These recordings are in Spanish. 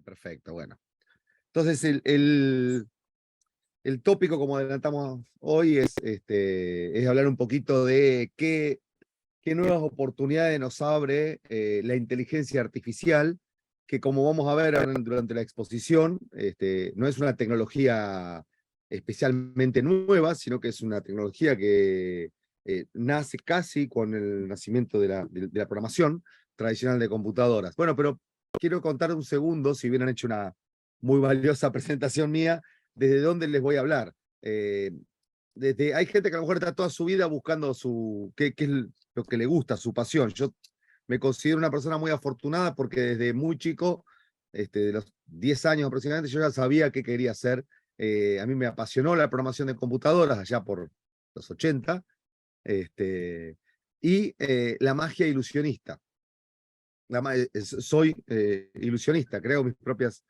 Perfecto, bueno. Entonces, el tópico, como adelantamos hoy, es hablar un poquito de qué nuevas oportunidades nos abre la inteligencia artificial, que como vamos a ver durante la exposición, no es una tecnología especialmente nueva, sino que es una tecnología que nace casi con el nacimiento de la programación tradicional de computadoras. Bueno, pero quiero contar un segundo, si bien han hecho una muy valiosa presentación mía, desde dónde les voy a hablar. Hay gente que a lo mejor está toda su vida buscando qué es lo que le gusta, su pasión. Yo me considero una persona muy afortunada porque desde muy chico, de los 10 años aproximadamente, yo ya sabía qué quería hacer. A mí me apasionó la programación de computadoras allá por los 80, y la magia ilusionista. Soy ilusionista, creo mis propias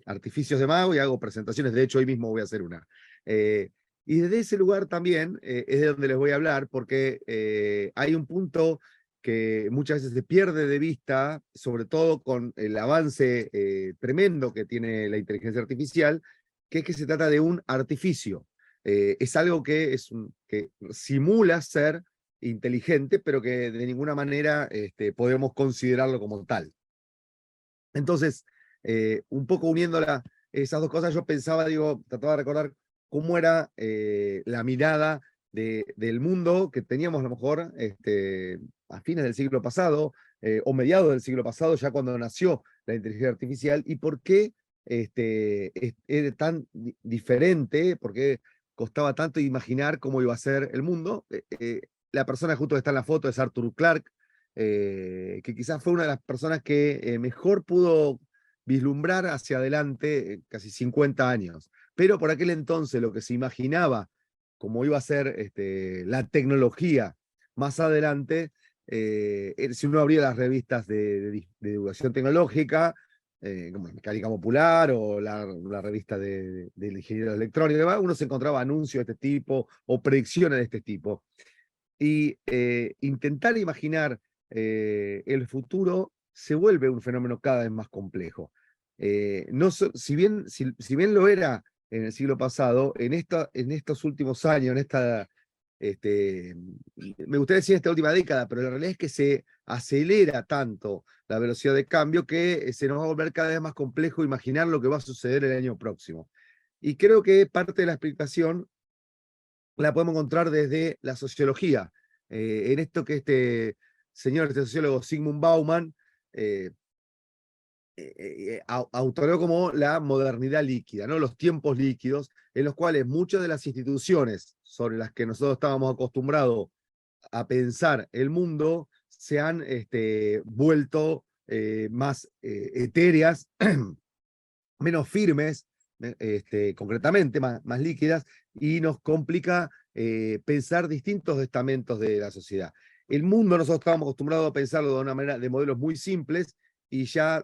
artificios de mago y hago presentaciones. De hecho, hoy mismo voy a hacer una. Y desde ese lugar también es de donde les voy a hablar, porque hay un punto que muchas veces se pierde de vista, sobre todo con el avance tremendo que tiene la inteligencia artificial, que es que se trata de un artificio. Es algo que simula ser inteligente, pero que de ninguna manera podemos considerarlo como tal. Entonces, un poco uniendo esas dos cosas, yo pensaba, trataba de recordar cómo era la mirada del mundo que teníamos a lo mejor a fines del siglo pasado, o mediados del siglo pasado, ya cuando nació la inteligencia artificial, y por qué era tan diferente, por qué costaba tanto imaginar cómo iba a ser el mundo. La persona justo que está en la foto es Arthur Clarke, que quizás fue una de las personas que mejor pudo vislumbrar hacia adelante casi 50 años. Pero por aquel entonces lo que se imaginaba como iba a ser la tecnología más adelante, si uno abría las revistas de divulgación tecnológica, como Mecánica Popular o la revista del ingeniero electrónico, uno se encontraba anuncios de este tipo o predicciones de este tipo. Y intentar imaginar el futuro se vuelve un fenómeno cada vez más complejo. Si bien lo era en el siglo pasado, en estos últimos años, me gustaría decir esta última década, pero la realidad es que se acelera tanto la velocidad de cambio que se nos va a volver cada vez más complejo imaginar lo que va a suceder el año próximo. Y creo que parte de la explicación la podemos encontrar desde la sociología. En esto que este sociólogo Zygmunt Bauman autoreó como la modernidad líquida, ¿no? Los tiempos líquidos, en los cuales muchas de las instituciones sobre las que nosotros estábamos acostumbrados a pensar el mundo se han vuelto más etéreas, menos firmes, concretamente, más líquidas, y nos complica pensar distintos estamentos de la sociedad. El mundo nosotros estábamos acostumbrados a pensarlo de una manera, de modelos muy simples, y ya,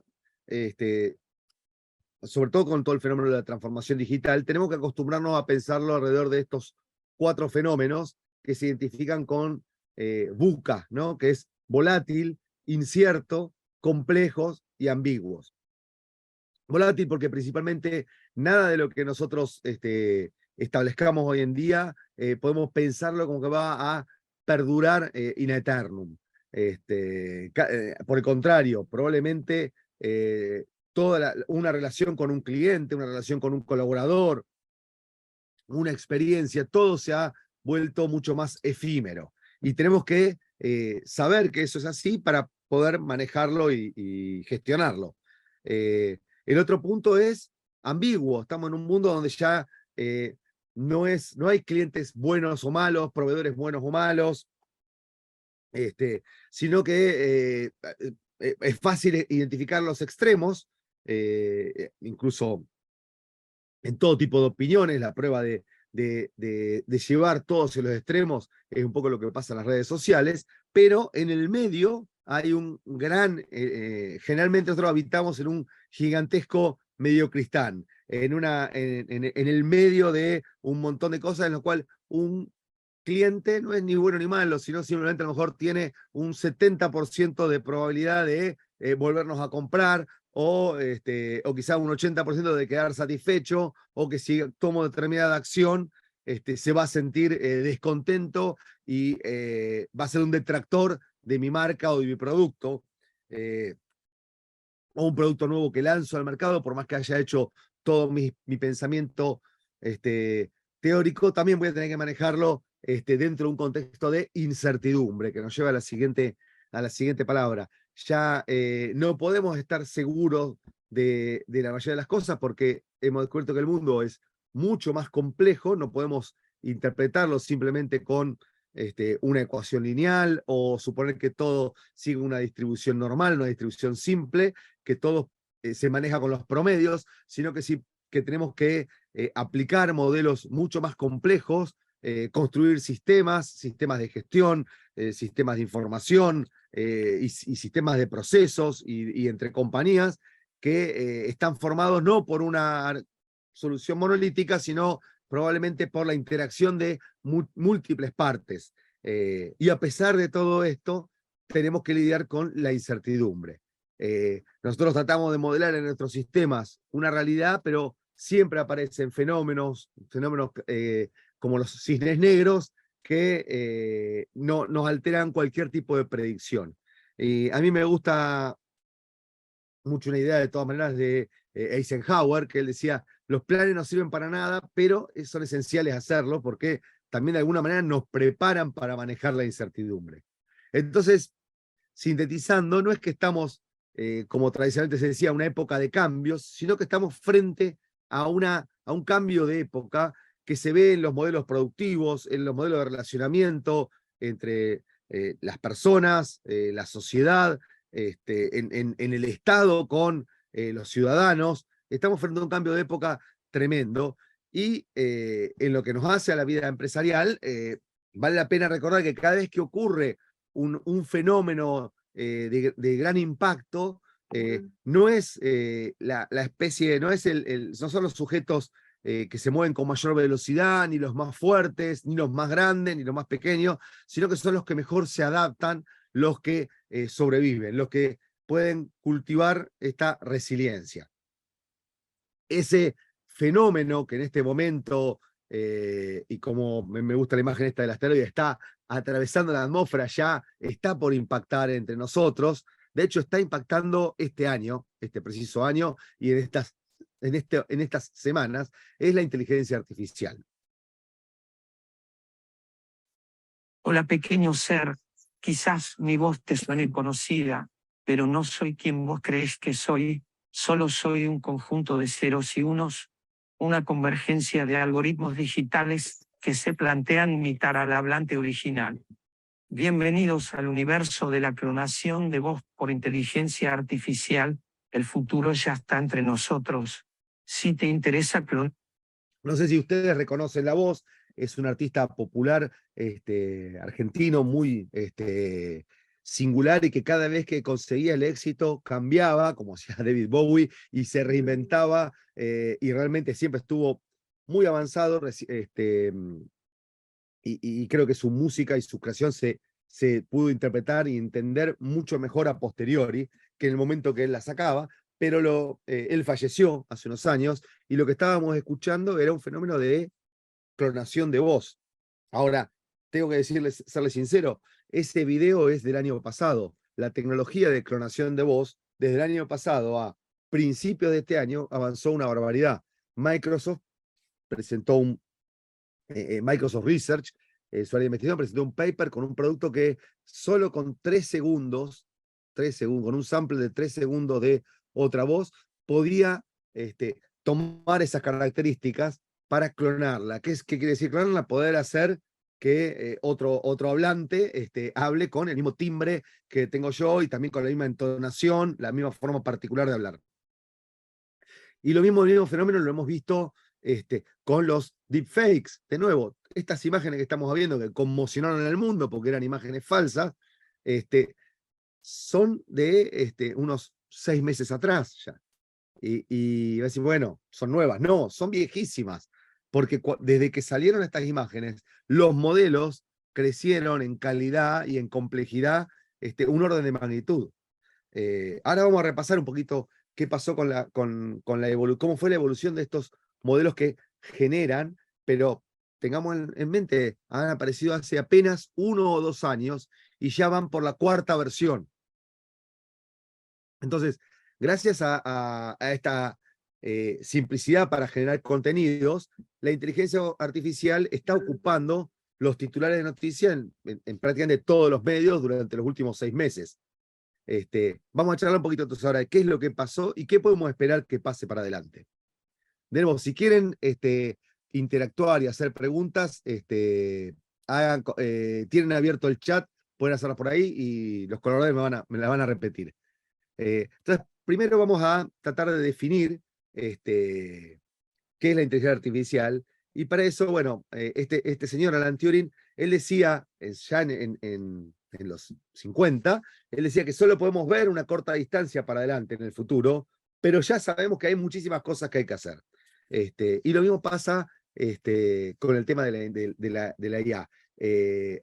sobre todo con todo el fenómeno de la transformación digital, tenemos que acostumbrarnos a pensarlo alrededor de estos 4 fenómenos que se identifican con VUCA, ¿no? Que es volátil, incierto, complejos y ambiguos. Volátil porque principalmente nada de lo que nosotros establezcamos hoy en día podemos pensarlo como que va a perdurar in aeternum. Por el contrario, probablemente una relación con un cliente, una relación con un colaborador, una experiencia, todo se ha vuelto mucho más efímero. Y tenemos que saber que eso es así para poder manejarlo y gestionarlo. El otro punto es ambiguo. Estamos en un mundo donde ya no hay clientes buenos o malos, proveedores buenos o malos, sino que es fácil identificar los extremos, incluso en todo tipo de opiniones. La prueba de llevar todos los extremos es un poco lo que pasa en las redes sociales, pero en el medio hay un generalmente nosotros habitamos en un gigantesco mediocristán, en el medio de un montón de cosas en lo cual un cliente no es ni bueno ni malo, sino simplemente a lo mejor tiene un 70% de probabilidad de volvernos a comprar, o quizá un 80% de quedar satisfecho, o que si tomo determinada acción, se va a sentir descontento y va a ser un detractor de mi marca o de mi producto, o un producto nuevo que lanzo al mercado, por más que haya hecho todo mi pensamiento teórico, también voy a tener que manejarlo dentro de un contexto de incertidumbre, que nos lleva a la siguiente palabra. Ya no podemos estar seguros de la mayoría de las cosas porque hemos descubierto que el mundo es mucho más complejo, no podemos interpretarlo simplemente con una ecuación lineal o suponer que todo sigue una distribución normal, una distribución simple, que todo se maneja con los promedios, sino que sí que tenemos que aplicar modelos mucho más complejos, construir sistemas de gestión, sistemas de información y sistemas de procesos y entre compañías que están formados no por una solución monolítica, sino probablemente por la interacción de múltiples partes. Y a pesar de todo esto, tenemos que lidiar con la incertidumbre. Nosotros tratamos de modelar en nuestros sistemas una realidad, pero siempre aparecen fenómenos como los cisnes negros que no, nos alteran cualquier tipo de predicción. Y a mí me gusta mucho una idea de todas maneras de Eisenhower, que él decía, los planes no sirven para nada, pero son esenciales hacerlo porque también de alguna manera nos preparan para manejar la incertidumbre. Entonces, sintetizando, no es que estamos, como tradicionalmente se decía, una época de cambios, sino que estamos frente a un cambio de época que se ve en los modelos productivos, en los modelos de relacionamiento entre las personas, la sociedad, en el Estado con los ciudadanos. Estamos frente a un cambio de época tremendo y en lo que nos hace a la vida empresarial, vale la pena recordar que cada vez que ocurre un fenómeno de gran impacto, no es la especie, no son los sujetos que se mueven con mayor velocidad, ni los más fuertes, ni los más grandes, ni los más pequeños, sino que son los que mejor se adaptan, los que sobreviven, los que pueden cultivar esta resiliencia. Ese fenómeno que en este momento, y como me gusta la imagen esta del asteroide, está atravesando la atmósfera, ya está por impactar entre nosotros. De hecho, está impactando este año, este preciso año, y en estas semanas, es la inteligencia artificial. Hola, pequeño ser, quizás mi voz te suene conocida, pero no soy quien vos creés que soy, solo soy un conjunto de ceros y unos, una convergencia de algoritmos digitales que se plantean imitar al hablante original. Bienvenidos al universo de la clonación de voz por inteligencia artificial, el futuro ya está entre nosotros. Si te interesa clonar. No sé si ustedes reconocen la voz, es un artista popular argentino muy singular y que cada vez que conseguía el éxito cambiaba, como hacía David Bowie, y se reinventaba y realmente siempre estuvo muy avanzado y creo que su música y su creación se pudo interpretar y entender mucho mejor a posteriori que en el momento que él la sacaba, pero él falleció hace unos años y lo que estábamos escuchando era un fenómeno de clonación de voz. Ahora, tengo que serles sincero, ese video es del año pasado. La tecnología de clonación de voz, desde el año pasado a principios de este año, avanzó una barbaridad. Microsoft presentó Microsoft Research, su área de investigación, presentó un paper con un producto que solo con 3 segundos, con un sample de 3 segundos de otra voz, podía tomar esas características para clonarla. ¿Qué quiere decir clonarla? Poder hacer que otro hablante hable con el mismo timbre que tengo yo y también con la misma entonación, la misma forma particular de hablar. Y el mismo fenómeno lo hemos visto con los deepfakes. De nuevo, estas imágenes que estamos viendo que conmocionaron al mundo porque eran imágenes falsas, son de unos 6 meses atrás ya. Y va a decir, bueno, son nuevas. No, son viejísimas. Porque desde que salieron estas imágenes, los modelos crecieron en calidad y en complejidad un orden de magnitud. Ahora vamos a repasar un poquito qué pasó con la evolución, cómo fue la evolución de estos modelos que generan, pero tengamos en mente, han aparecido hace apenas 1 o 2 años y ya van por la 4ª versión. Entonces, gracias a esta simplicidad para generar contenidos, la inteligencia artificial está ocupando los titulares de noticias en prácticamente todos los medios durante los últimos 6 meses. Vamos a charlar un poquito entonces ahora de qué es lo que pasó y qué podemos esperar que pase para adelante. De nuevo, si quieren interactuar y hacer preguntas, tienen abierto el chat, pueden hacerlas por ahí y los colaboradores me la van a repetir. Entonces, primero vamos a tratar de definir qué es la inteligencia artificial, y para eso, bueno, este señor Alan Turing, él decía, ya en los 50, él decía que solo podemos ver una corta distancia para adelante en el futuro, pero ya sabemos que hay muchísimas cosas que hay que hacer. Y lo mismo pasa con el tema de la IA.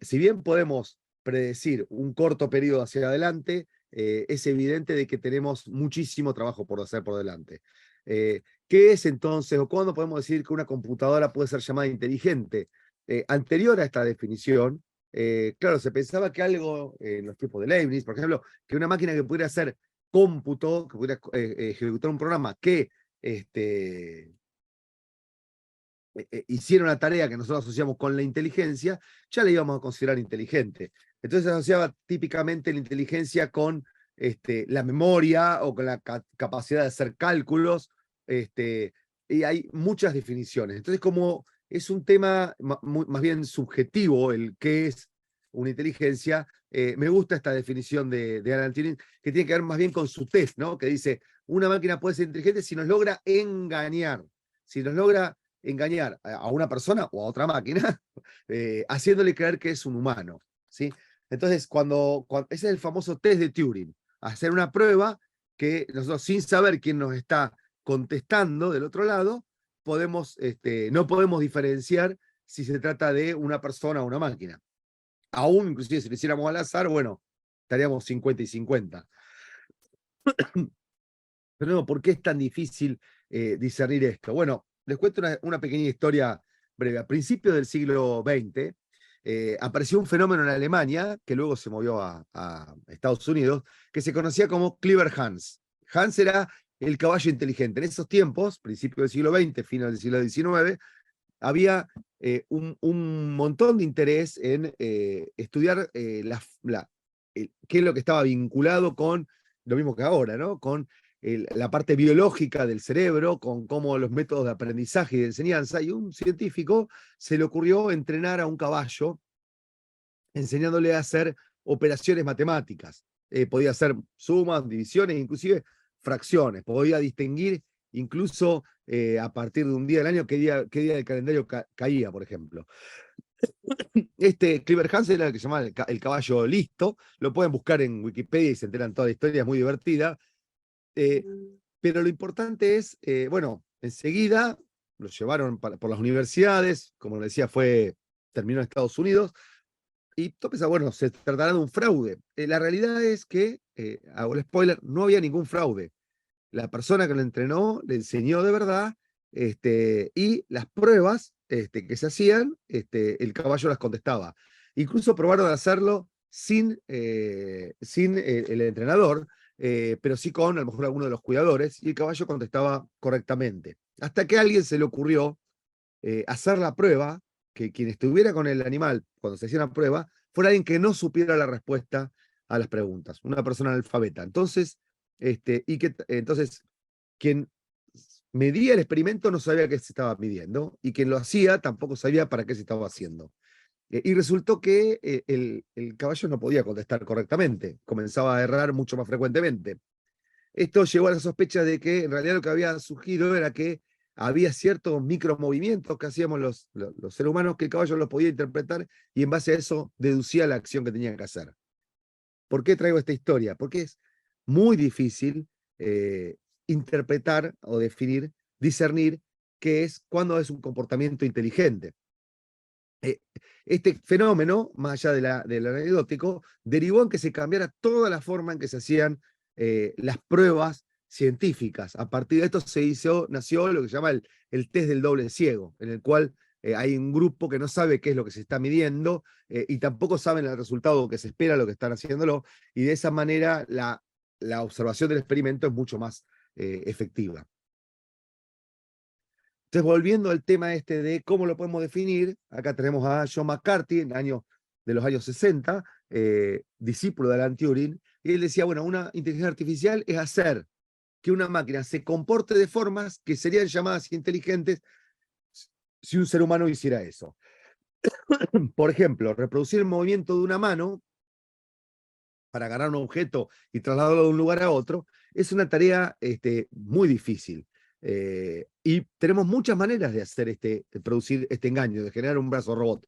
Si bien podemos predecir un corto periodo hacia adelante, es evidente de que tenemos muchísimo trabajo por hacer por delante. ¿Qué es entonces, o cuándo podemos decir que una computadora puede ser llamada inteligente? Anterior a esta definición, claro, se pensaba que algo, en los tiempos de Leibniz, por ejemplo, que una máquina que pudiera hacer cómputo, que pudiera ejecutar un programa que hiciera una tarea que nosotros asociamos con la inteligencia, ya la íbamos a considerar inteligente. Entonces se asociaba típicamente la inteligencia con la memoria o con la capacidad de hacer cálculos, y hay muchas definiciones. Entonces, como es un tema más bien subjetivo el qué es una inteligencia, me gusta esta definición de Alan Turing, que tiene que ver más bien con su test, ¿no? Que dice, una máquina puede ser inteligente si nos logra engañar, si nos logra engañar a una persona o a otra máquina, haciéndole creer que es un humano, ¿sí? Entonces, ese es el famoso test de Turing, hacer una prueba que nosotros, sin saber quién nos está contestando del otro lado, no podemos diferenciar si se trata de una persona o una máquina. Aún, inclusive, si lo hiciéramos al azar, bueno, estaríamos 50 y 50. Pero no, ¿por qué es tan difícil discernir esto? Bueno, les cuento una pequeña historia breve. A principios del siglo XX, apareció un fenómeno en Alemania, que luego se movió a Estados Unidos, que se conocía como Clever Hans. Hans era el caballo inteligente. En esos tiempos, principios del siglo XX, final del siglo XIX, había un montón de interés en estudiar qué es lo que estaba vinculado con lo mismo que ahora, ¿no? Con la parte biológica del cerebro, con cómo los métodos de aprendizaje y de enseñanza, y un científico se le ocurrió entrenar a un caballo enseñándole a hacer operaciones matemáticas. Podía hacer sumas, divisiones, inclusive fracciones. Podía distinguir incluso a partir de un día del año qué día del calendario caía, por ejemplo. Clever Hans era el que se llamaba el caballo listo. Lo pueden buscar en Wikipedia y se enteran toda la historia, es muy divertida. Pero lo importante es, bueno, enseguida lo llevaron por las universidades, como les decía, terminó en Estados Unidos, y todo pensaba, bueno, se tratará de un fraude. La realidad es que, hago el spoiler, no había ningún fraude. La persona que lo entrenó le enseñó de verdad, y las pruebas que se hacían, el caballo las contestaba. Incluso probaron a hacerlo sin el entrenador, pero sí con a lo mejor alguno de los cuidadores, y el caballo contestaba correctamente. Hasta que a alguien se le ocurrió hacer la prueba, que quien estuviera con el animal cuando se hacía la prueba, fuera alguien que no supiera la respuesta a las preguntas, una persona analfabeta. Entonces, entonces, quien medía el experimento no sabía qué se estaba midiendo, y quien lo hacía tampoco sabía para qué se estaba haciendo. Y resultó que el caballo no podía contestar correctamente, comenzaba a errar mucho más frecuentemente. Esto llevó a la sospecha de que en realidad lo que había surgido era que había ciertos micromovimientos que hacíamos los seres humanos que el caballo los podía interpretar, y en base a eso deducía la acción que tenía que hacer. ¿Por qué traigo esta historia? Porque es muy difícil interpretar o definir, discernir cuándo es un comportamiento inteligente. Este fenómeno, más allá del anecdótico, derivó en que se cambiara toda la forma en que se hacían las pruebas científicas. A partir de esto nació lo que se llama el test del doble ciego, en el cual hay un grupo que no sabe qué es lo que se está midiendo y tampoco saben el resultado que se espera, lo que están haciéndolo, y de esa manera la observación del experimento es mucho más efectiva. Entonces, volviendo al tema este de cómo lo podemos definir, acá tenemos a John McCarthy de los años 60, discípulo de Alan Turing, y él decía, bueno, una inteligencia artificial es hacer que una máquina se comporte de formas que serían llamadas inteligentes si un ser humano hiciera eso. Por ejemplo, reproducir el movimiento de una mano para agarrar un objeto y trasladarlo de un lugar a otro es una tarea muy difícil. Y tenemos muchas maneras de producir este engaño, de generar un brazo robot.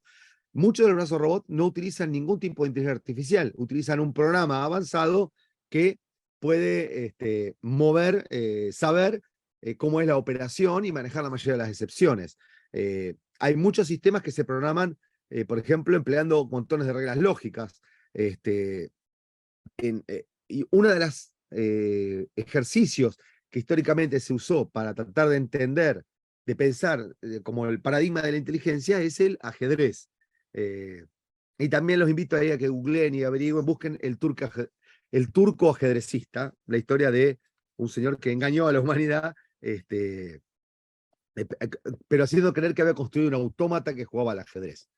Muchos de los brazos robot no utilizan ningún tipo de inteligencia artificial, utilizan un programa avanzado que puede mover, saber cómo es la operación y manejar la mayoría de las excepciones. Hay muchos sistemas que se programan, por ejemplo, empleando montones de reglas lógicas. Y uno de los ejercicios que históricamente se usó para tratar de entender, de pensar como el paradigma de la inteligencia es el ajedrez. Y también los invito a que googleen y averigüen, busquen el turco ajedrecista, la historia de un señor que engañó a la humanidad, pero haciendo creer que había construido un autómata que jugaba al ajedrez.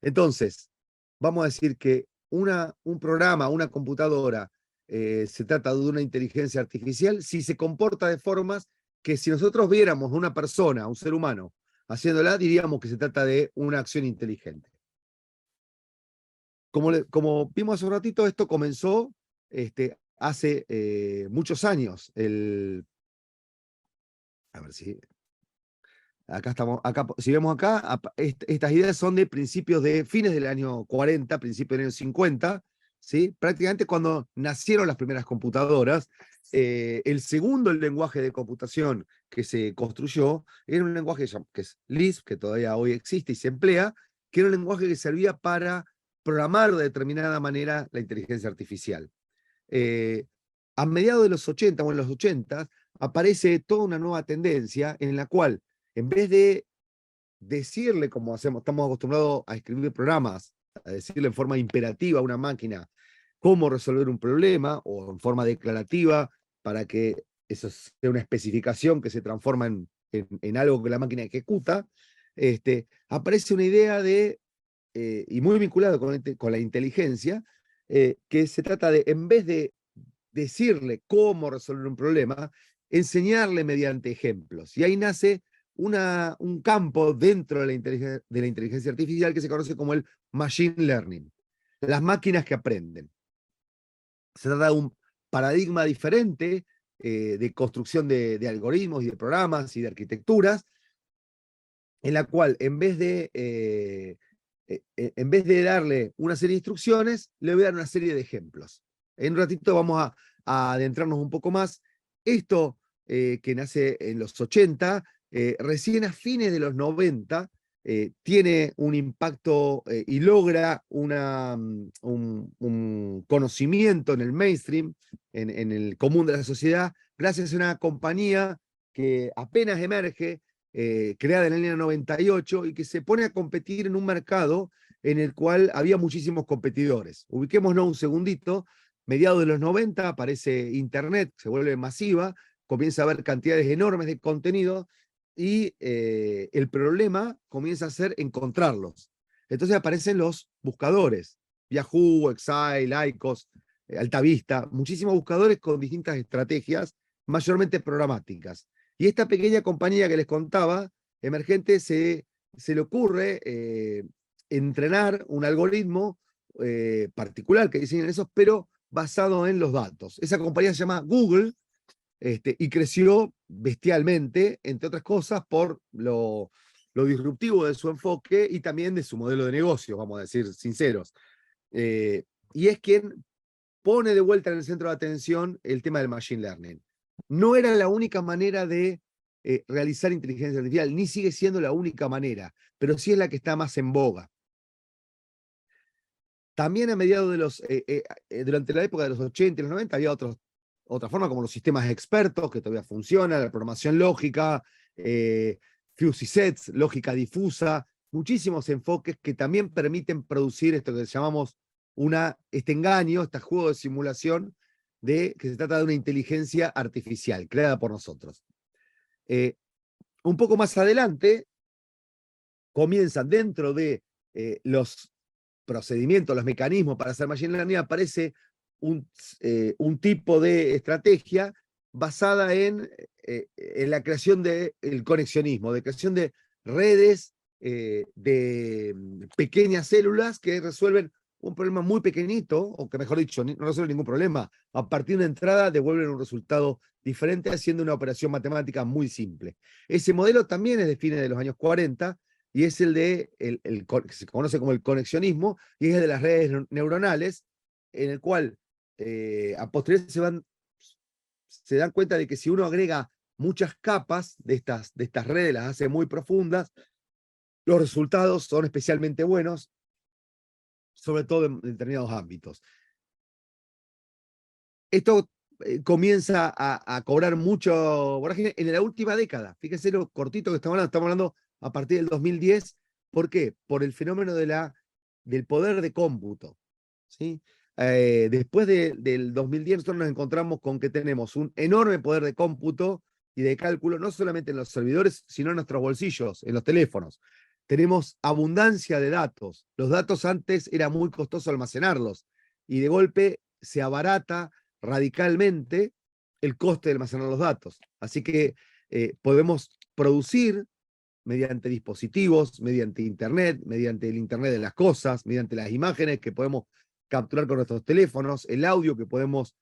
Entonces, vamos a decir que un programa, una computadora, se trata de una inteligencia artificial si se comporta de formas que si nosotros viéramos a una persona, a un ser humano, haciéndola, diríamos que se trata de una acción inteligente. Como vimos hace un ratito, esto comenzó hace muchos años. A ver si... Acá estamos, si vemos acá, estas ideas son de principios de fines del año 40, principios del año 50, ¿sí? Prácticamente cuando nacieron las primeras computadoras. El segundo lenguaje de computación que se construyó era un lenguaje que es Lisp, que todavía hoy existe y se emplea, que era un lenguaje que servía para programar de determinada manera la inteligencia artificial. A mediados de los 80 o en los 80 aparece toda una nueva tendencia en la cual en vez de decirle, como estamos acostumbrados a escribir programas, a decirle en forma imperativa a una máquina cómo resolver un problema, o en forma declarativa, para que eso sea una especificación que se transforma en algo que la máquina ejecuta, aparece una idea y muy vinculado con la inteligencia, que se trata de, en vez de decirle cómo resolver un problema, enseñarle mediante ejemplos. Y ahí nace un campo dentro de la inteligencia artificial que se conoce como el machine learning, las máquinas que aprenden. Se trata de un paradigma diferente de construcción de algoritmos y de programas y de arquitecturas, en la cual en vez de darle una serie de instrucciones, le voy a dar una serie de ejemplos. En un ratito vamos a adentrarnos un poco más. Esto que nace en los 80, recién a fines de los 90, tiene un impacto y logra un conocimiento en el mainstream, en el común de la sociedad, gracias a una compañía que apenas emerge, creada en el año 98 y que se pone a competir en un mercado en el cual había muchísimos competidores. Ubiquémonos un segundito, mediados de los 90 aparece Internet, se vuelve masiva, comienza a haber cantidades enormes de contenido y el problema comienza a ser encontrarlos. Entonces aparecen los buscadores, Yahoo, Exile, ICOS, Altavista, muchísimos buscadores con distintas estrategias, mayormente programáticas. Y esta pequeña compañía que les contaba, emergente, se le ocurre entrenar un algoritmo particular que diseñan esos, pero basado en los datos. Esa compañía se llama Google, y creció bestialmente, entre otras cosas, por lo disruptivo de su enfoque y también de su modelo de negocio, vamos a decir sinceros. Y es quien pone de vuelta en el centro de atención el tema del machine learning. No era la única manera de realizar inteligencia artificial, ni sigue siendo la única manera, pero sí es la que está más en boga. También a mediados de durante la época de los 80 y los 90 había otros otra forma, como los sistemas expertos, que todavía funcionan, la programación lógica, fuzzy sets, lógica difusa, muchísimos enfoques que también permiten producir esto que llamamos este engaño, este juego de simulación, de que se trata de una inteligencia artificial creada por nosotros. Un poco más adelante, comienzan dentro de los procedimientos, los mecanismos para hacer machine learning, aparece un tipo de estrategia basada en la creación del conexionismo, de creación de redes de pequeñas células que resuelven un problema muy pequeñito, o que mejor dicho, no resuelven ningún problema. A partir de una entrada devuelven un resultado diferente haciendo una operación matemática muy simple. Ese modelo también es de fines de los años 40, y es el de, que se conoce como el conexionismo, y es el de las redes neuronales, en el cual a posteriori se dan cuenta de que si uno agrega muchas capas de estas redes, las hace muy profundas, los resultados son especialmente buenos, sobre todo en determinados ámbitos. Esto comienza a cobrar mucho vorágine en la última década. Fíjense lo cortito que estamos hablando a partir del 2010. ¿Por qué? Por el fenómeno del poder de cómputo, ¿sí? Después del 2010 nosotros nos encontramos con que tenemos un enorme poder de cómputo y de cálculo, no solamente en los servidores, sino en nuestros bolsillos, en los teléfonos. Tenemos abundancia de datos. Los datos antes era muy costoso almacenarlos, y de golpe se abarata radicalmente el coste de almacenar los datos. Así que podemos producir mediante dispositivos, mediante Internet, mediante el Internet de las cosas, mediante las imágenes que podemos capturar con nuestros teléfonos, el audio que podemos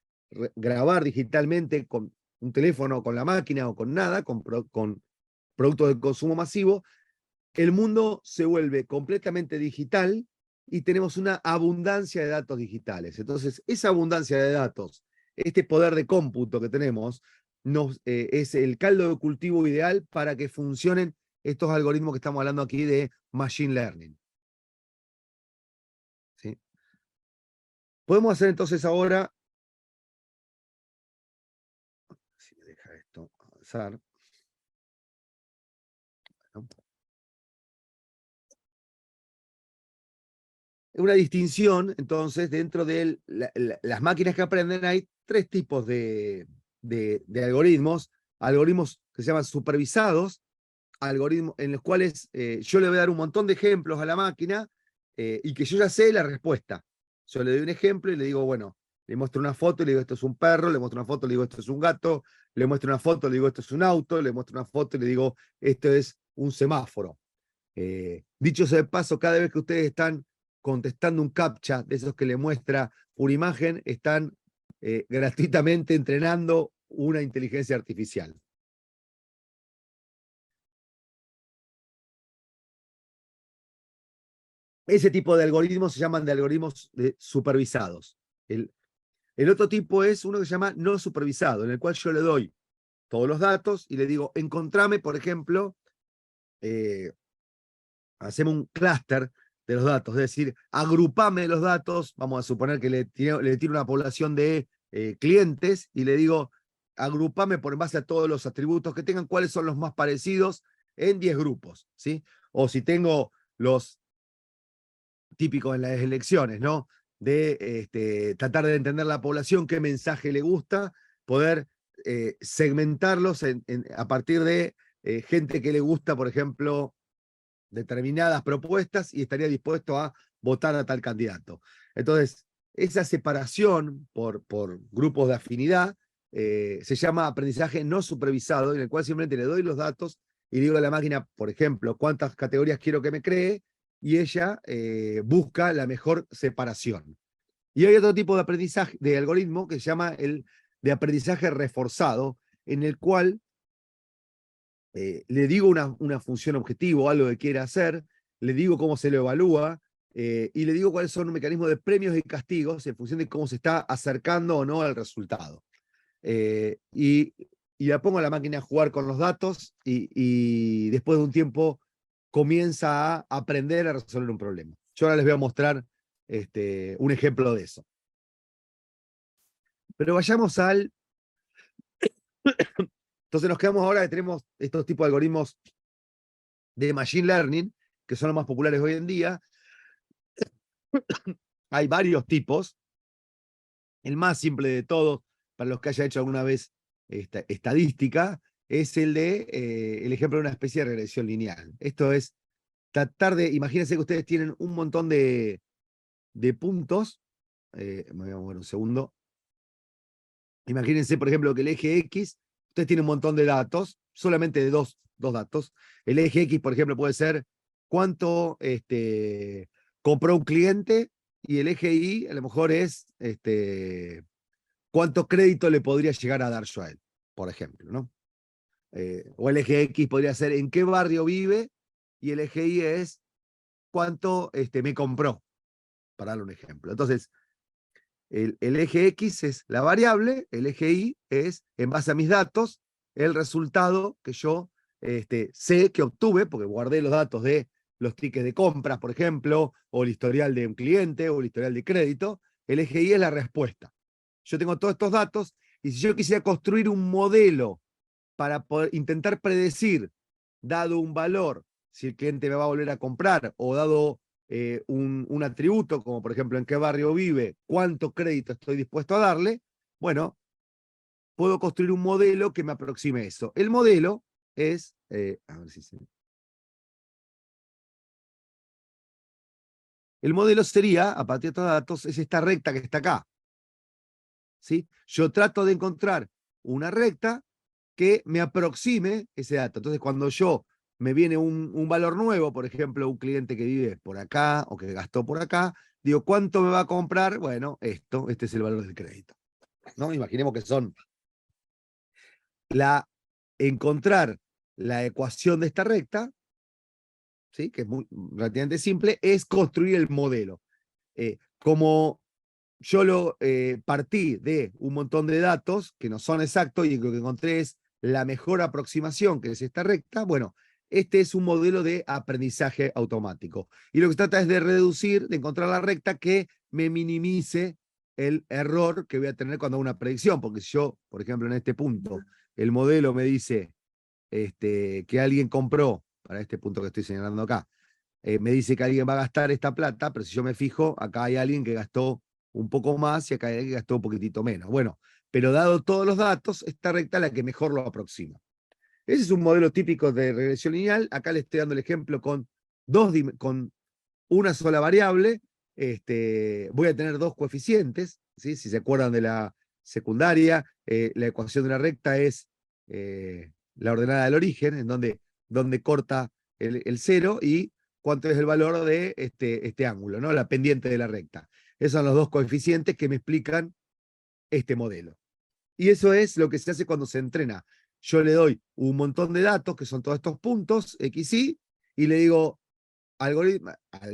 grabar digitalmente con un teléfono, con la máquina o con nada, con productos de consumo masivo. El mundo se vuelve completamente digital y tenemos una abundancia de datos digitales. Entonces, esa abundancia de datos, este poder de cómputo que tenemos, es el caldo de cultivo ideal para que funcionen estos algoritmos que estamos hablando aquí de machine learning. ¿Sí? Podemos hacer entonces ahora, si me deja esto avanzar. Bueno. Una distinción, entonces, dentro de las máquinas que aprenden, hay tres tipos de algoritmos. Algoritmos que se llaman supervisados, algoritmos en los cuales yo le voy a dar un montón de ejemplos a la máquina y que yo ya sé la respuesta. Yo le doy un ejemplo y le digo, bueno, le muestro una foto y le digo, esto es un perro, le muestro una foto y le digo, esto es un gato, le muestro una foto y le digo, esto es un auto, le muestro una foto y le digo, esto es un semáforo. Dicho sea de paso, cada vez que ustedes están contestando un captcha de esos que le muestra una imagen, están gratuitamente entrenando una inteligencia artificial. Ese tipo de algoritmos se llaman de algoritmos supervisados. El otro tipo es uno que se llama no supervisado, en el cual yo le doy todos los datos y le digo, encontrame, por ejemplo, hacemos un clúster de los datos, es decir, agrupame los datos. Vamos a suponer que le tiro una población de clientes y le digo, agrupame por en base a todos los atributos que tengan, cuáles son los más parecidos en 10 grupos, ¿sí? O si tengo los típicos en las elecciones, ¿no? De tratar de entender la población, qué mensaje le gusta, poder segmentarlos a partir de gente que le gusta, por ejemplo, determinadas propuestas y estaría dispuesto a votar a tal candidato. Entonces, esa separación por grupos de afinidad se llama aprendizaje no supervisado, en el cual simplemente le doy los datos y digo a la máquina, por ejemplo, cuántas categorías quiero que me cree, y ella busca la mejor separación. Y hay otro tipo de aprendizaje, de algoritmo, que se llama el de aprendizaje reforzado, en el cual le digo una función objetivo, algo que quiere hacer, le digo cómo se lo evalúa, y le digo cuáles son los mecanismos de premios y castigos en función de cómo se está acercando o no al resultado. Y la pongo a la máquina a jugar con los datos y después de un tiempo comienza a aprender a resolver un problema. Yo ahora les voy a mostrar un ejemplo de eso. Pero vayamos al Entonces nos quedamos ahora que tenemos estos tipos de algoritmos de Machine Learning, que son los más populares hoy en día. Hay varios tipos. El más simple de todos, para los que haya hecho alguna vez estadística, es el ejemplo de una especie de regresión lineal. Esto es tratar de, imagínense que ustedes tienen un montón de puntos. Me voy a mover un segundo. Imagínense, por ejemplo, que el eje X, ustedes tienen un montón de datos, solamente de dos datos. El eje X, por ejemplo, puede ser cuánto compró un cliente, y el eje Y a lo mejor es cuánto crédito le podría llegar a dar yo a él, por ejemplo, ¿no? O el eje X podría ser en qué barrio vive, y el eje Y es cuánto me compró, para darle un ejemplo. Entonces, el eje X es la variable, el eje Y es, en base a mis datos, el resultado que yo sé que obtuve, porque guardé los datos de los tickets de compras, por ejemplo, o el historial de un cliente, o el historial de crédito. El eje Y es la respuesta. Yo tengo todos estos datos, y si yo quisiera construir un modelo para poder intentar predecir, dado un valor, si el cliente me va a volver a comprar, o dado un atributo, como por ejemplo en qué barrio vive, cuánto crédito estoy dispuesto a darle, bueno, puedo construir un modelo que me aproxime eso. El modelo es, a ver si se... El modelo sería, a partir de estos datos, es esta recta que está acá. ¿Sí? Yo trato de encontrar una recta que me aproxime ese dato. Entonces, cuando me viene un valor nuevo, por ejemplo, un cliente que vive por acá o que gastó por acá, digo, ¿cuánto me va a comprar? Bueno, este es el valor del crédito, ¿no? Imaginemos que son encontrar la ecuación de esta recta, ¿sí? Que es relativamente simple, es construir el modelo. Como yo partí de un montón de datos que no son exactos, y lo que encontré es la mejor aproximación, que es esta recta, bueno, este es un modelo de aprendizaje automático. Y lo que se trata es de reducir, de encontrar la recta que me minimice el error que voy a tener cuando hago una predicción, porque si yo, por ejemplo, en este punto, el modelo me dice que alguien compró, para este punto que estoy señalando acá, me dice que alguien va a gastar esta plata, pero si yo me fijo, acá hay alguien que gastó un poco más y acá hay alguien que gastó un poquitito menos. Bueno, pero dado todos los datos, esta recta es la que mejor lo aproxima. Ese es un modelo típico de regresión lineal. Acá le estoy dando el ejemplo con una sola variable. Voy a tener dos coeficientes, ¿sí? Si se acuerdan de la secundaria, la ecuación de la recta es la ordenada del origen, en donde corta el cero, y cuánto es el valor de este ángulo, ¿no? La pendiente de la recta. Esos son los dos coeficientes que me explican este modelo. Y eso es lo que se hace cuando se entrena. Yo le doy un montón de datos, que son todos estos puntos, X, y le digo, al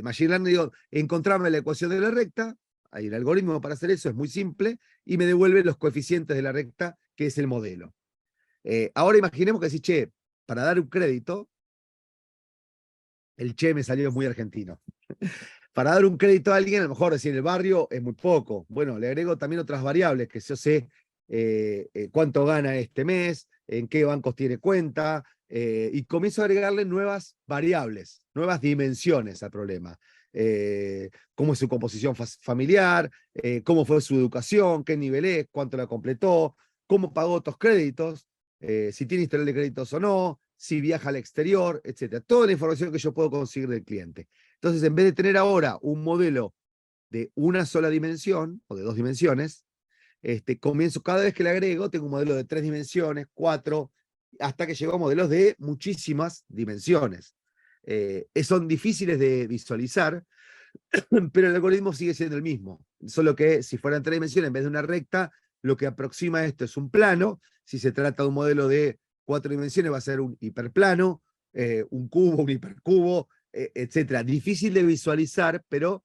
Machine Learning, digo, encontrarme la ecuación de la recta. Ahí el algoritmo para hacer eso es muy simple, y me devuelve los coeficientes de la recta, que es el modelo. Ahora imaginemos que si, che, para dar un crédito, el che me salió muy argentino. Para dar un crédito a alguien, a lo mejor decir el barrio es muy poco. Bueno, le agrego también otras variables, que yo sé cuánto gana este mes, en qué bancos tiene cuenta, y comienzo a agregarle nuevas variables, nuevas dimensiones al problema. Cómo es su composición familiar, cómo fue su educación, qué nivel es, cuánto la completó, cómo pagó otros créditos, si tiene historial de créditos o no, si viaja al exterior, etc. Toda la información que yo puedo conseguir del cliente. Entonces, en vez de tener ahora un modelo de una sola dimensión o de dos dimensiones, comienzo, cada vez que le agrego, tengo un modelo de 3 dimensiones, 4, hasta que llego a modelos de muchísimas dimensiones. Son difíciles de visualizar, pero el algoritmo sigue siendo el mismo. Solo que si fueran 3 dimensiones en vez de una recta, lo que aproxima esto es un plano. Si se trata de un modelo de 4 dimensiones, va a ser un hiperplano, un cubo, un hipercubo, etc. Difícil de visualizar, pero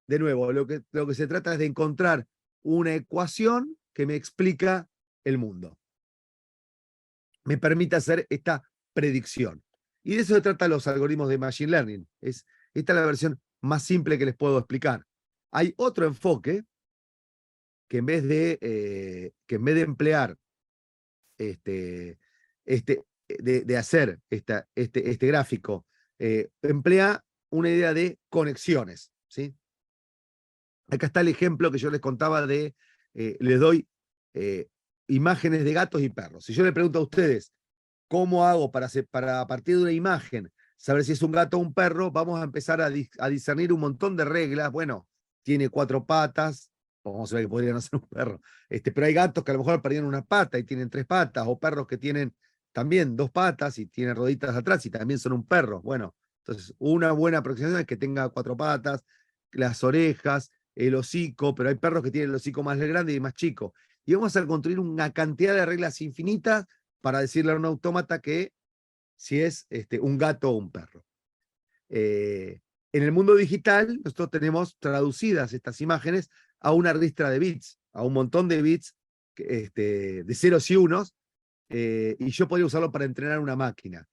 de nuevo, lo que se trata es de encontrar una ecuación que me explica el mundo. Me permite hacer esta predicción. Y de eso se trata los algoritmos de Machine Learning. Esta es la versión más simple que les puedo explicar. Hay otro enfoque que en vez de emplear este, de hacer este gráfico, emplea una idea de conexiones, ¿sí? Acá está el ejemplo que yo les contaba de, les doy imágenes de gatos y perros. Si yo le pregunto a ustedes, ¿cómo hago para a partir de una imagen saber si es un gato o un perro? Vamos a empezar a discernir un montón de reglas. Bueno, tiene 4 patas, vamos a ver que podría no ser un perro. Pero hay gatos que a lo mejor perdieron una pata y tienen 3 patas, o perros que tienen también 2 patas y tienen rueditas atrás y también son un perro. Bueno, entonces una buena aproximación es que tenga 4 patas, las orejas, el hocico, pero hay perros que tienen el hocico más grande y más chico. Y vamos a construir una cantidad de reglas infinitas para decirle a un autómata que si es un gato o un perro. En el mundo digital, nosotros tenemos traducidas estas imágenes a una ristra de bits, a un montón de bits de ceros y unos, y yo podría usarlo para entrenar una máquina.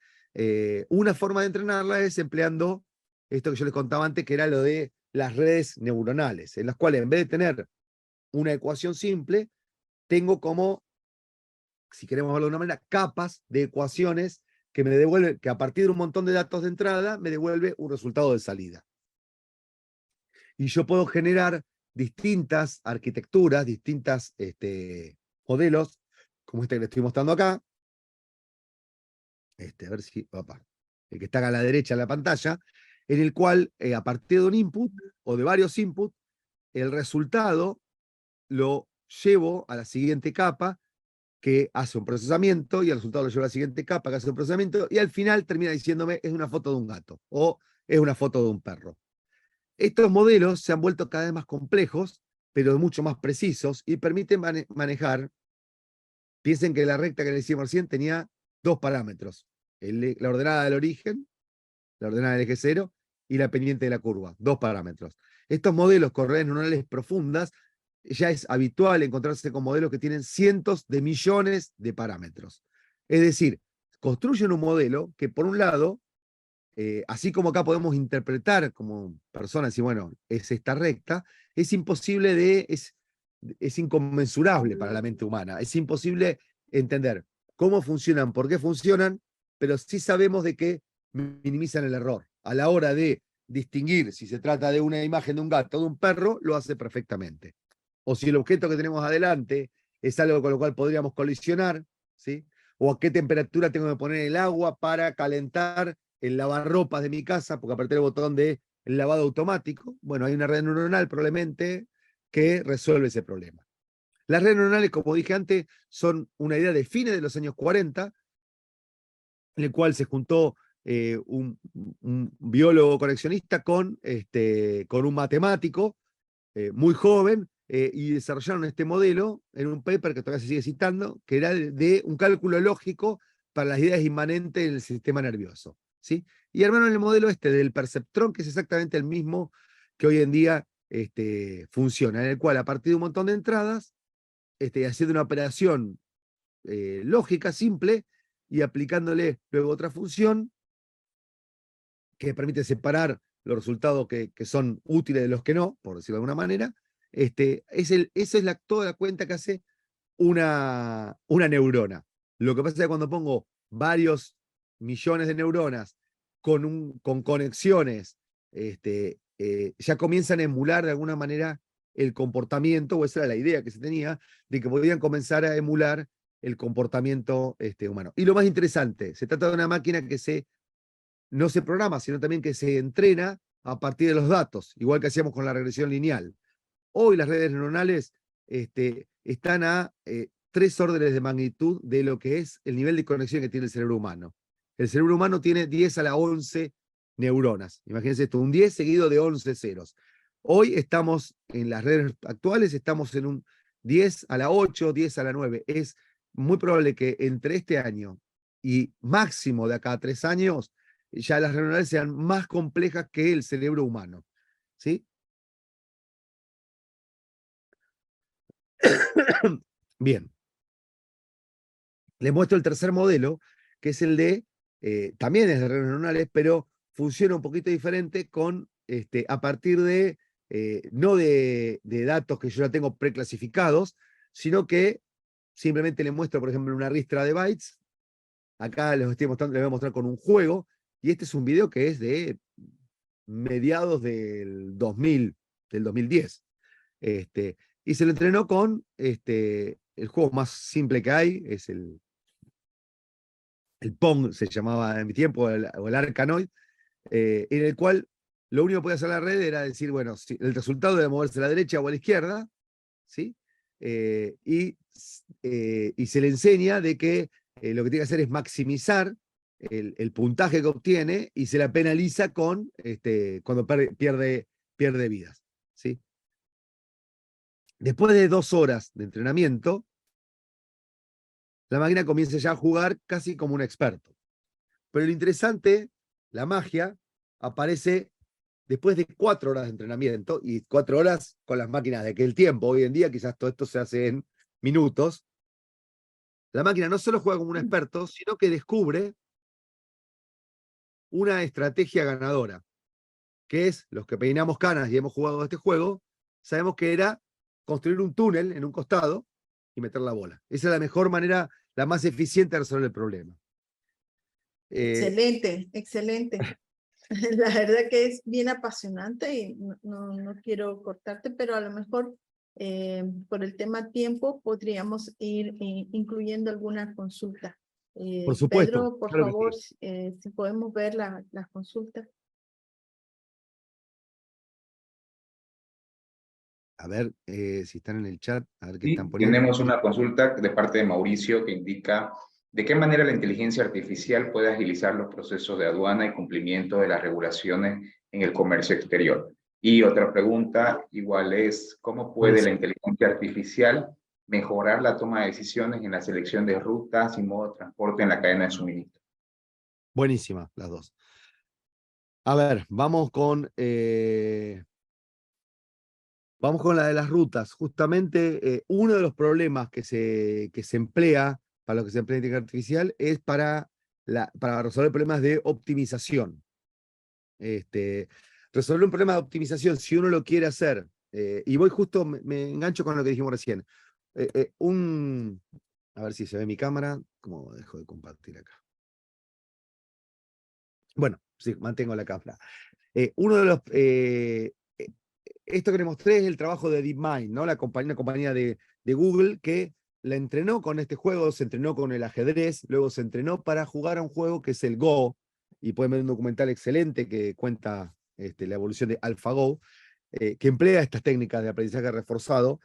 Una forma de entrenarla es empleando esto que yo les contaba antes, que era lo de las redes neuronales, en las cuales en vez de tener una ecuación simple, tengo como, si queremos verlo de una manera, capas de ecuaciones que me devuelven, que a partir de un montón de datos de entrada, me devuelve un resultado de salida. Y yo puedo generar distintas arquitecturas, distintas modelos, como este que le estoy mostrando acá. A ver si, opa, el que está acá a la derecha de la pantalla, en el cual, a partir de un input o de varios inputs, el resultado lo llevo a la siguiente capa, que hace un procesamiento, y el resultado lo lleva a la siguiente capa, que hace un procesamiento, y al final termina diciéndome es una foto de un gato o es una foto de un perro. Estos modelos se han vuelto cada vez más complejos, pero mucho más precisos, y permiten manejar. Piensen que la recta que le decíamos recién tenía 2 parámetros: la ordenada del origen, la ordenada del eje cero, y la pendiente de la curva, 2 parámetros. Estos modelos con redes neuronales profundas, ya es habitual encontrarse con modelos que tienen cientos de millones de parámetros. Es decir, construyen un modelo que, por un lado, así como acá podemos interpretar como personas y bueno, es esta recta, es imposible es inconmensurable para la mente humana. Es imposible entender cómo funcionan, por qué funcionan, pero sí sabemos de que minimizan el error. A la hora de distinguir si se trata de una imagen de un gato o de un perro, lo hace perfectamente. O si el objeto que tenemos adelante es algo con lo cual podríamos colisionar, ¿sí? O a qué temperatura tengo que poner el agua para calentar el lavarropas de mi casa, porque apreté el botón de el lavado automático. Bueno, hay una red neuronal probablemente que resuelve ese problema. Las redes neuronales, como dije antes, son una idea de fines de los años 40, en el cual se juntó un biólogo conexionista con un matemático muy joven, y desarrollaron este modelo en un paper que todavía se sigue citando, que era de un cálculo lógico para las ideas inmanentes del sistema nervioso, ¿sí? Y armaron el modelo del perceptrón, que es exactamente el mismo que hoy en día funciona, en el cual a partir de un montón de entradas, haciendo una operación lógica simple y aplicándole luego otra función que permite separar los resultados que son útiles de los que no, por decirlo de alguna manera. Esa es toda la cuenta que hace una neurona. Lo que pasa es que cuando pongo varios millones de neuronas con conexiones, ya comienzan a emular de alguna manera el comportamiento, o esa era la idea que se tenía, de que podían comenzar a emular el comportamiento humano. Y lo más interesante, se trata de una máquina que no se programa, sino también que se entrena a partir de los datos, igual que hacíamos con la regresión lineal. Hoy las redes neuronales están a 3 órdenes de magnitud de lo que es el nivel de conexión que tiene el cerebro humano. El cerebro humano tiene 10 a la 11 neuronas. Imagínense esto, un 10 seguido de 11 ceros. Hoy estamos, en las redes actuales, estamos en un 10 a la 8, 10 a la 9. Es muy probable que entre este año y máximo de acá a 3 años, ya las redes neuronales sean más complejas que el cerebro humano, ¿sí? Bien. Les muestro el tercer modelo, que es el también es de redes neuronales, pero funciona un poquito diferente a partir no de datos que yo ya tengo preclasificados, sino que simplemente le muestro, por ejemplo, una ristra de bytes. Acá les voy a mostrar con un juego. Y este es un video que es de mediados del 2000, del 2010. Y se lo entrenó con el juego más simple que hay, es el Pong, se llamaba en mi tiempo, o el Arkanoid, en el cual lo único que podía hacer la red era decir, bueno, si el resultado de moverse a la derecha o a la izquierda, ¿sí? Y se le enseña de que lo que tiene que hacer es maximizar el puntaje que obtiene y se la penaliza con cuando pierde vidas, ¿sí? Después de 2 horas de entrenamiento, la máquina comienza ya a jugar casi como un experto. Pero lo interesante, la magia, aparece después de 4 horas de entrenamiento, y 4 horas con las máquinas de aquel tiempo. Hoy en día quizás todo esto se hace en minutos. La máquina no solo juega como un experto, sino que descubre una estrategia ganadora, que es, los que peinamos canas y hemos jugado este juego, sabemos que era construir un túnel en un costado y meter la bola. Esa es la mejor manera, la más eficiente de resolver el problema. Excelente, excelente. La verdad que es bien apasionante y no quiero cortarte, pero a lo mejor por el tema tiempo podríamos ir incluyendo alguna consulta. Por supuesto. Pedro, por Claro que favor, sí. si podemos ver las consultas. A ver si están en el chat, a ver qué Sí, están poniendo. tenemos una consulta de parte de Mauricio que indica de qué manera la inteligencia artificial puede agilizar los procesos de aduana y cumplimiento de las regulaciones en el comercio exterior. Y otra pregunta igual es, ¿cómo puede la inteligencia artificial mejorar la toma de decisiones en la selección de rutas y modo de transporte en la cadena de suministro? Buenísima, las dos. A ver, vamos con la de las rutas. Justamente uno de los problemas que se emplea, para lo que se emplea inteligencia artificial, es para resolver problemas de optimización. Resolver un problema de optimización, si uno lo quiere hacer, y voy justo, me engancho con lo que dijimos recién. A ver si se ve mi cámara, ¿cómo dejo de compartir acá? Bueno, sí, mantengo la cámara. Uno de los esto que les mostré es el trabajo de DeepMind, ¿no? Una compañía de Google que la entrenó con este juego, se entrenó con el ajedrez, luego se entrenó para jugar a un juego que es el Go, y pueden ver un documental excelente que cuenta la evolución de AlphaGo, que emplea estas técnicas de aprendizaje reforzado,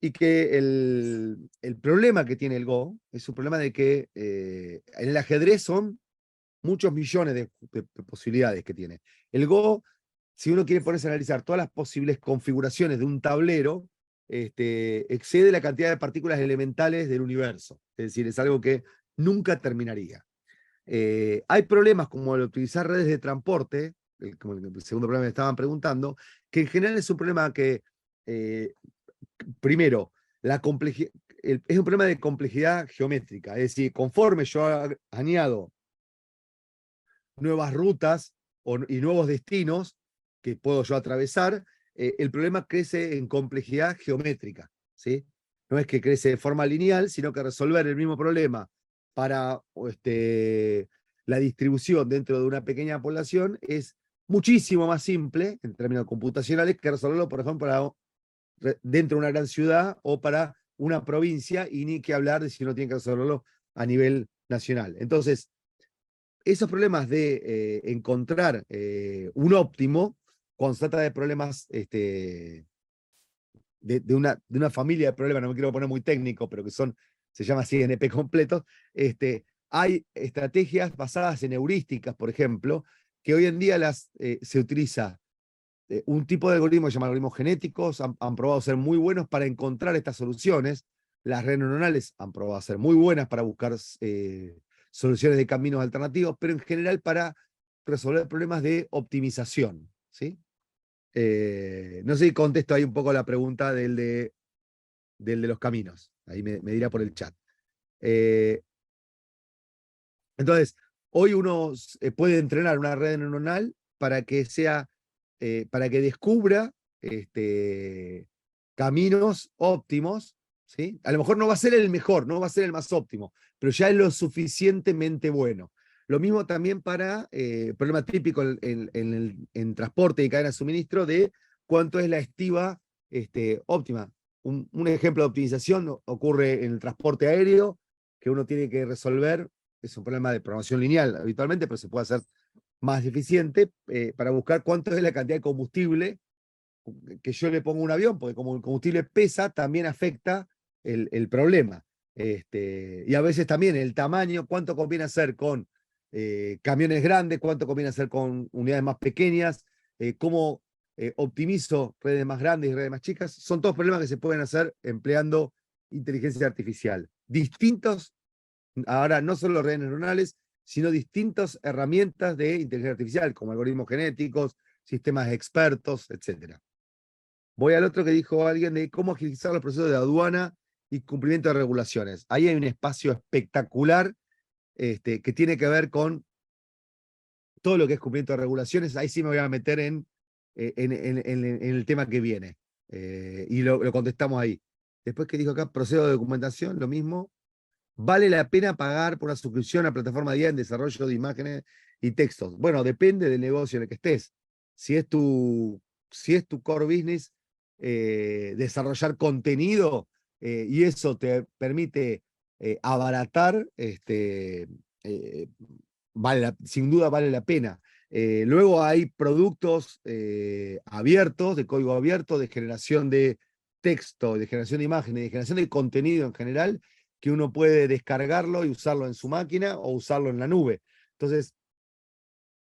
y que el problema que tiene el Go es un problema de que en el ajedrez son muchos millones de posibilidades que tiene. El Go, si uno quiere ponerse a analizar todas las posibles configuraciones de un tablero, excede la cantidad de partículas elementales del universo. Es decir, es algo que nunca terminaría. Hay problemas como el utilizar redes de transporte, como el segundo problema que estaban preguntando, que en general es un problema que, primero, es un problema de complejidad geométrica. Es decir, conforme yo añado nuevas rutas y nuevos destinos que puedo yo atravesar, el problema crece en complejidad geométrica, ¿sí? No es que crece de forma lineal, sino que resolver el mismo problema para la distribución dentro de una pequeña población es muchísimo más simple, en términos computacionales, que resolverlo, por ejemplo, dentro de una gran ciudad o para una provincia, y ni que hablar de si uno tiene que resolverlo a nivel nacional. Entonces, esos problemas de encontrar un óptimo, cuando se trata de problemas de una familia de problemas, no me quiero poner muy técnico, pero que se llama así NP completos, hay estrategias basadas en heurísticas, por ejemplo, que hoy en día se utiliza un tipo de algoritmo que se llama algoritmos genéticos, han probado ser muy buenos para encontrar estas soluciones. Las redes neuronales han probado ser muy buenas para buscar soluciones de caminos alternativos, pero en general para resolver problemas de optimización, ¿sí? No sé si contesto ahí un poco la pregunta del de los caminos. Ahí me dirá por el chat. Entonces, hoy uno puede entrenar una red neuronal para que descubra caminos óptimos, ¿sí? A lo mejor no va a ser el mejor, no va a ser el más óptimo, pero ya es lo suficientemente bueno. Lo mismo también para problema típico en transporte y cadena de suministro de cuánto es la estiva óptima. Un ejemplo de optimización ocurre en el transporte aéreo, que uno tiene que resolver, es un problema de programación lineal habitualmente, pero se puede hacer más eficiente para buscar cuánto es la cantidad de combustible que yo le pongo a un avión, porque como el combustible pesa, también afecta el problema. Y a veces también el tamaño, cuánto conviene hacer con camiones grandes, cuánto conviene hacer con unidades más pequeñas, cómo optimizo redes más grandes y redes más chicas. Son todos problemas que se pueden hacer empleando inteligencia artificial. Distintos, ahora no solo redes neuronales, sino distintas herramientas de inteligencia artificial, como algoritmos genéticos, sistemas expertos, etc. Voy al otro que dijo alguien de cómo agilizar los procesos de aduana y cumplimiento de regulaciones. Ahí hay un espacio espectacular que tiene que ver con todo lo que es cumplimiento de regulaciones. Ahí sí me voy a meter en el tema que viene. Y lo contestamos ahí. Después que dijo acá, proceso de documentación, lo mismo. ¿Vale la pena pagar por una suscripción a plataforma de IA en desarrollo de imágenes y textos? Bueno, depende del negocio en el que estés. Si es tu core business, desarrollar contenido y eso te permite abaratar, sin duda vale la pena. Luego hay productos abiertos, de código abierto, de generación de texto, de generación de imágenes, de generación de contenido en general, que uno puede descargarlo y usarlo en su máquina o usarlo en la nube. Entonces,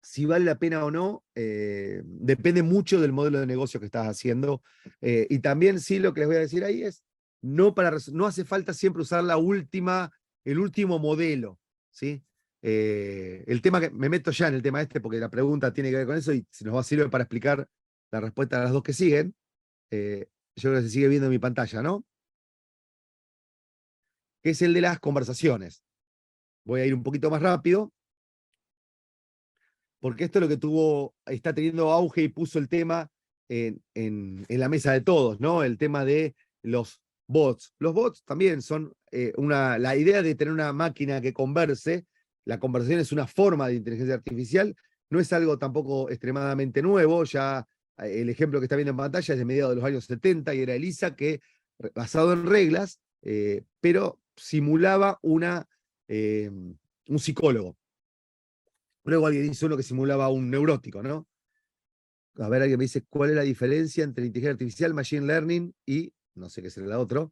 si vale la pena o no, depende mucho del modelo de negocio que estás haciendo. Y también sí, lo que les voy a decir ahí es, no hace falta siempre usar el último modelo, ¿sí? El tema que me meto ya en el tema porque la pregunta tiene que ver con eso y si nos va a servir para explicar la respuesta a las dos que siguen. Yo creo que se sigue viendo en mi pantalla, ¿no? Que es el de las conversaciones. Voy a ir un poquito más rápido, porque esto es lo que está teniendo auge y puso el tema en la mesa de todos, ¿no? El tema de los bots. Los bots también son la idea de tener una máquina que converse. La conversación es una forma de inteligencia artificial, no es algo tampoco extremadamente nuevo. Ya el ejemplo que está viendo en pantalla es de mediados de los años 70 y era Elisa, que basado en reglas, pero simulaba un psicólogo. Luego alguien hizo uno que simulaba un neurótico, ¿no? A ver, alguien me dice, ¿cuál es la diferencia entre inteligencia artificial, machine learning y, no sé qué será la otra?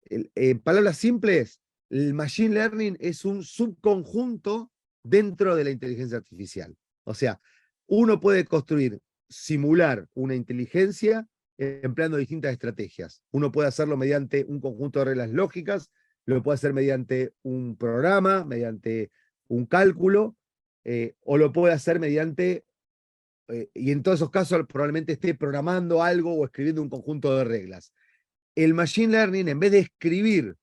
En palabras simples, el machine learning es un subconjunto dentro de la inteligencia artificial. O sea, uno puede simular una inteligencia empleando distintas estrategias. Uno puede hacerlo mediante un conjunto de reglas lógicas, lo puede hacer mediante un programa, mediante un cálculo, o lo puede hacer mediante, y en todos esos casos probablemente esté programando algo o escribiendo un conjunto de reglas. El machine learning, en vez de escribir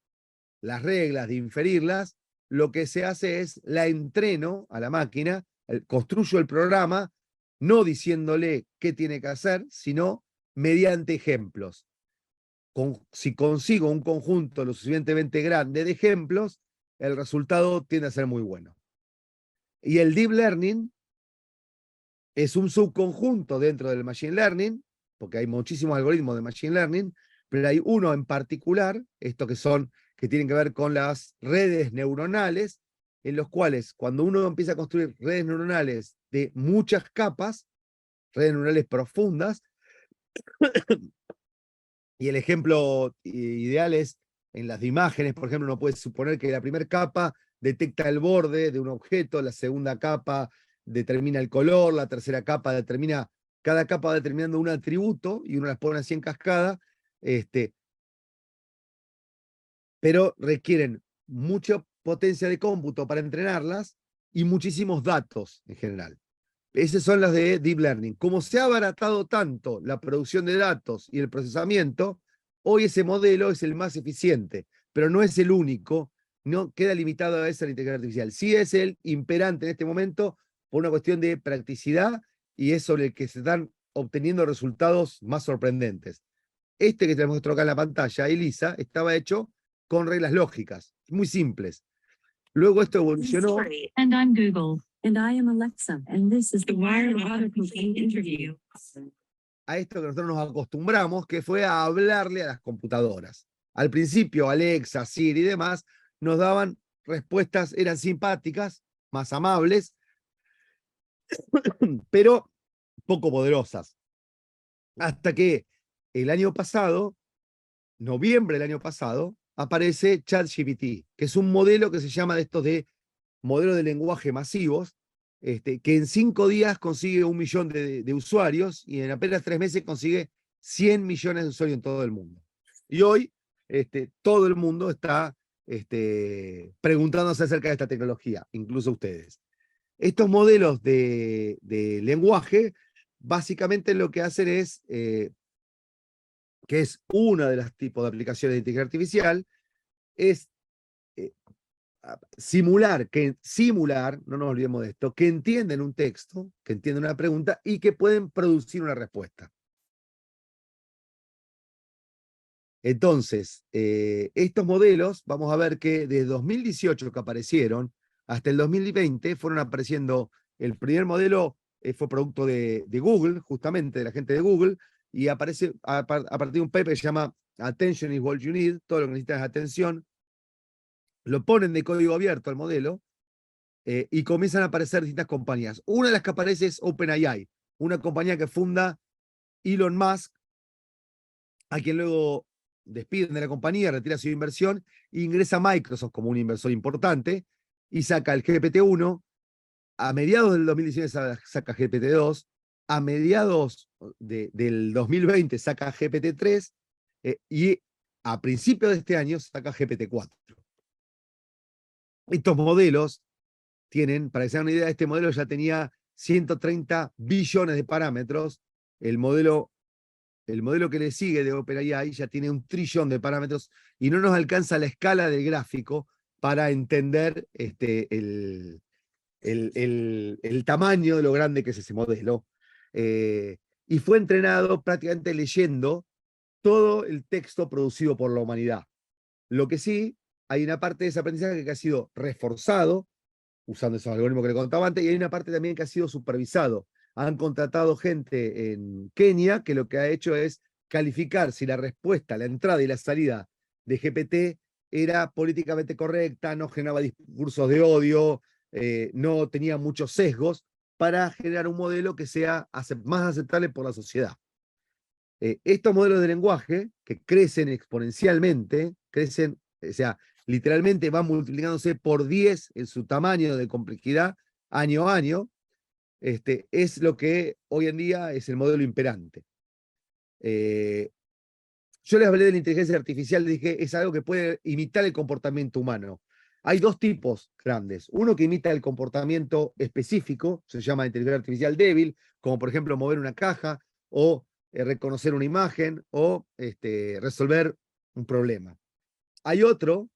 las reglas, de inferirlas, lo que se hace es la entreno a la máquina, construyo el programa, no diciéndole qué tiene que hacer, sino mediante ejemplos. Si consigo un conjunto lo suficientemente grande de ejemplos, el resultado tiende a ser muy bueno. Y el deep learning es un subconjunto dentro del machine learning, porque hay muchísimos algoritmos de machine learning, pero hay uno en particular, estos que tienen que ver con las redes neuronales, en los cuales cuando uno empieza a construir redes neuronales de muchas capas, redes neuronales profundas, y el ejemplo ideal es en las de imágenes, por ejemplo, uno puede suponer que la primera capa detecta el borde de un objeto, la segunda capa determina el color, la tercera capa determina, cada capa va determinando un atributo y uno las pone así en cascada, pero requieren mucha potencia de cómputo para entrenarlas y muchísimos datos en general. Esas son las de Deep Learning. Como se ha abaratado tanto la producción de datos y el procesamiento, hoy ese modelo es el más eficiente, pero no es el único, no queda limitado a esa la inteligencia artificial. Sí es el imperante en este momento por una cuestión de practicidad y es sobre el que se están obteniendo resultados más sorprendentes. Este que te muestro acá en la pantalla, ELIZA, estaba hecho con reglas lógicas, muy simples. Luego esto evolucionó. And I'm Google. And I am Alexa. And this is the Wired Autocomplete interview. A esto que nosotros nos acostumbramos, que fue a hablarle a las computadoras. Al principio, Alexa, Siri y demás nos daban respuestas, eran simpáticas, más amables, pero poco poderosas. Hasta que el año pasado, noviembre del año pasado, aparece ChatGPT, que es un modelo que se llama de estos de modelo de lenguaje masivos, que en 5 días consigue 1 millón de usuarios y en apenas 3 meses consigue 100 millones de usuarios en todo el mundo. Y hoy todo el mundo está preguntándose acerca de esta tecnología, incluso ustedes. Estos modelos de lenguaje básicamente lo que hacen es, que es uno de los tipos de aplicaciones de inteligencia artificial, es simular, no nos olvidemos de esto, que entienden un texto, que entienden una pregunta y que pueden producir una respuesta. Entonces, estos modelos, vamos a ver que desde 2018 que aparecieron hasta el 2020 fueron apareciendo, el primer modelo fue producto de Google, justamente de la gente de Google, y aparece a partir de un paper que se llama Attention is what you need, todo lo que necesitas es atención. Lo ponen de código abierto al modelo y comienzan a aparecer distintas compañías. Una de las que aparece es OpenAI, una compañía que funda Elon Musk, a quien luego despiden de la compañía, retira su inversión e ingresa a Microsoft como un inversor importante y saca el GPT-1. A mediados del 2019 saca GPT-2, a mediados del 2020 saca GPT-3 y a principios de este año saca GPT-4. Estos modelos tienen, para que se hagan una idea, este modelo ya tenía 130 billones de parámetros. El modelo que le sigue de OpenAI ya tiene 1 trillón de parámetros y no nos alcanza la escala del gráfico para entender el tamaño de lo grande que es ese modelo. Y fue entrenado prácticamente leyendo todo el texto producido por la humanidad. Lo que sí, hay una parte de ese aprendizaje que ha sido reforzado, usando esos algoritmos que le contaba antes, y hay una parte también que ha sido supervisado. Han contratado gente en Kenia que lo que ha hecho es calificar si la respuesta, la entrada y la salida de GPT era políticamente correcta, no generaba discursos de odio, no tenía muchos sesgos, para generar un modelo que sea más aceptable por la sociedad. Estos modelos de lenguaje, que crecen exponencialmente, o sea, literalmente van multiplicándose por 10 en su tamaño de complejidad año a año, es lo que hoy en día es el modelo imperante. Yo les hablé de la inteligencia artificial, dije, es algo que puede imitar el comportamiento humano. Hay 2 tipos grandes. Uno que imita el comportamiento específico, se llama inteligencia artificial débil, como por ejemplo mover una caja, o reconocer una imagen, o resolver un problema. Hay otro,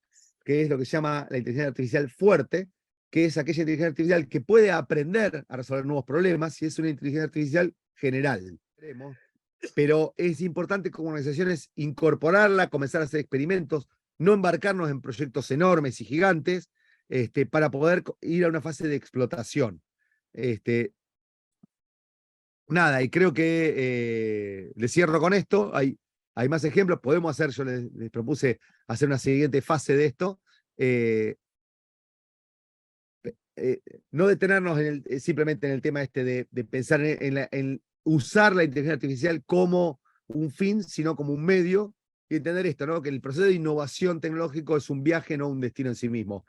que es lo que se llama la inteligencia artificial fuerte, que es aquella inteligencia artificial que puede aprender a resolver nuevos problemas, y es una inteligencia artificial general. Pero es importante como organizaciones incorporarla, comenzar a hacer experimentos, no embarcarnos en proyectos enormes y gigantes, para poder ir a una fase de explotación. Nada, y creo que les cierro con esto. Hay más ejemplos, podemos hacer, yo les propuse hacer una siguiente fase de esto. No detenernos simplemente en el tema de pensar en usar la inteligencia artificial como un fin, sino como un medio, y entender esto, ¿no? Que el proceso de innovación tecnológico es un viaje, no un destino en sí mismo.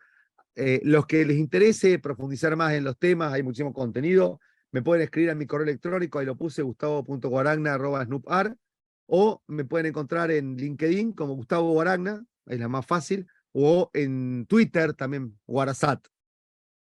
Los que les interese profundizar más en los temas, hay muchísimo contenido, me pueden escribir a mi correo electrónico, ahí lo puse, gustavo.guaragna@snoopar, o me pueden encontrar en LinkedIn como Gustavo Guaragna, es la más fácil, o en Twitter también, Guarasat.